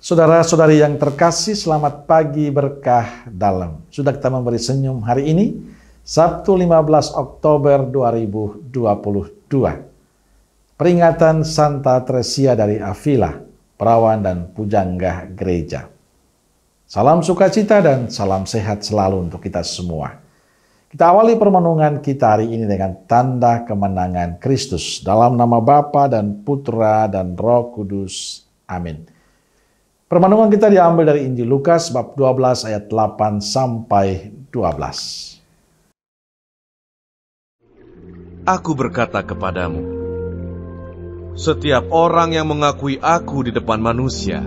Saudara-saudari yang terkasih, selamat pagi berkah dalam. Sudah kita memberi senyum hari ini, Sabtu 15 Oktober 2022. Peringatan Santa Tresia dari Avila, perawan dan pujangga gereja. Salam sukacita dan salam sehat selalu untuk kita semua. Kita awali permenungan kita hari ini dengan tanda kemenangan Kristus. Dalam nama Bapa dan Putra dan Roh Kudus. Amin. Permenungan kita diambil dari Injil Lukas bab 12 ayat 8 sampai 12. Aku berkata kepadamu, setiap orang yang mengakui aku di depan manusia,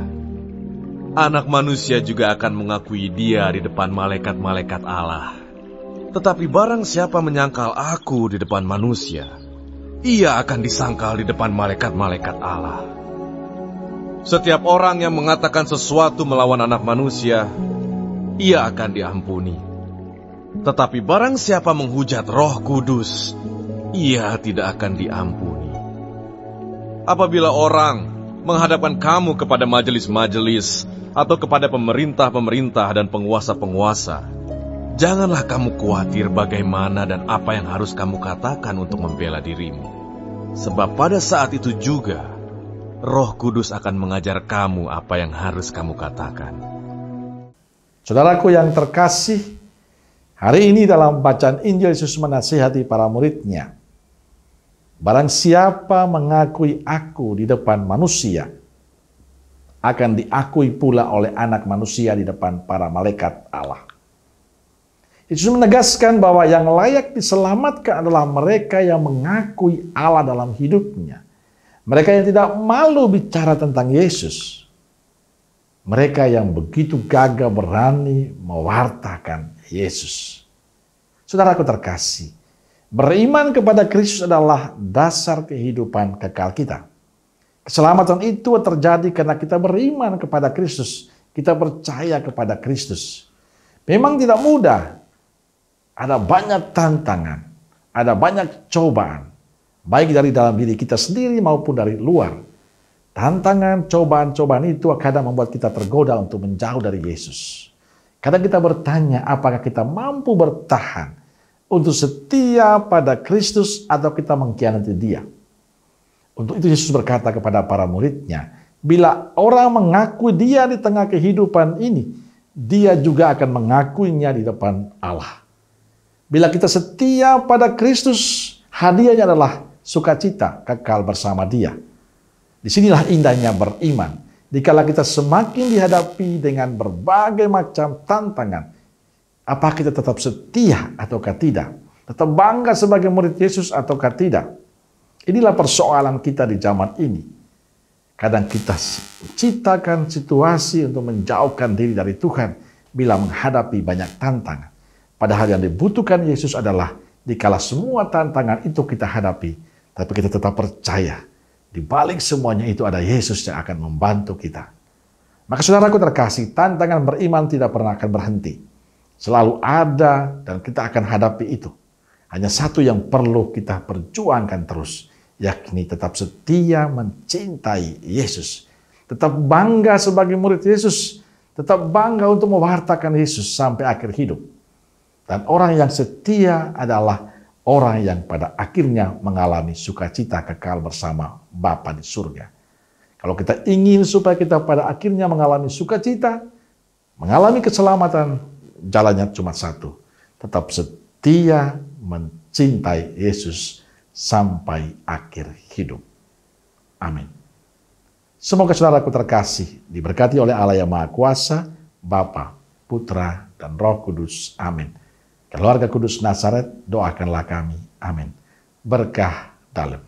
Anak Manusia juga akan mengakui dia di depan malaikat-malaikat Allah. Tetapi barang siapa menyangkal aku di depan manusia, ia akan disangkal di depan malaikat-malaikat Allah. Setiap orang yang mengatakan sesuatu melawan Anak Manusia, ia akan diampuni. Tetapi barang siapa menghujat Roh Kudus, ia tidak akan diampuni. Apabila orang menghadapkan kamu kepada majelis-majelis atau kepada pemerintah-pemerintah dan penguasa-penguasa, janganlah kamu khawatir bagaimana dan apa yang harus kamu katakan untuk membela dirimu. Sebab pada saat itu juga, Roh Kudus akan mengajar kamu apa yang harus kamu katakan. Saudaraku yang terkasih, hari ini dalam bacaan Injil Yesus menasihati para muridnya. Barang siapa mengakui aku di depan manusia, akan diakui pula oleh Anak Manusia di depan para malaikat Allah. Yesus menegaskan bahwa yang layak diselamatkan adalah mereka yang mengakui Allah dalam hidupnya. Mereka yang tidak malu bicara tentang Yesus. Mereka yang begitu gagah berani mewartakan Yesus. Saudaraku terkasih, beriman kepada Kristus adalah dasar kehidupan kekal kita. Keselamatan itu terjadi karena kita beriman kepada Kristus. Kita percaya kepada Kristus. Memang tidak mudah. Ada banyak tantangan. Ada banyak cobaan. Baik dari dalam diri kita sendiri maupun dari luar. Tantangan, cobaan-cobaan itu kadang membuat kita tergoda untuk menjauh dari Yesus. Kadang kita bertanya apakah kita mampu bertahan untuk setia pada Kristus atau kita mengkhianati Dia. Untuk itu Yesus berkata kepada para muridnya, bila orang mengakui Dia di tengah kehidupan ini, Dia juga akan mengakuinya di depan Allah. Bila kita setia pada Kristus, hadiahnya adalah sukacita kekal bersama Dia. Disinilah indahnya beriman. Dikala kita semakin dihadapi dengan berbagai macam tantangan, apakah kita tetap setia ataukah tidak? Tetap bangga sebagai murid Yesus ataukah tidak? Inilah persoalan kita di zaman ini. Kadang kita ciptakan situasi untuk menjauhkan diri dari Tuhan bila menghadapi banyak tantangan. Padahal yang dibutuhkan Yesus adalah dikala semua tantangan itu kita hadapi, tapi kita tetap percaya di balik semuanya itu ada Yesus yang akan membantu kita. Maka saudaraku terkasih, tantangan beriman tidak pernah akan berhenti. Selalu ada dan kita akan hadapi itu. Hanya satu yang perlu kita perjuangkan terus, yakni tetap setia mencintai Yesus. Tetap bangga sebagai murid Yesus. Tetap bangga untuk mewartakan Yesus sampai akhir hidup. Dan orang yang setia adalah orang yang pada akhirnya mengalami sukacita kekal bersama Bapa di surga. Kalau kita ingin supaya kita pada akhirnya mengalami sukacita, mengalami keselamatan, jalannya cuma satu. Tetap setia mencintai Yesus sampai akhir hidup. Amin. Semoga saudaraku terkasih diberkati oleh Allah yang Maha Kuasa, Bapa, Putra, dan Roh Kudus. Amin. Keluarga Kudus Nazaret, doakanlah kami. Amin. Berkah dalam.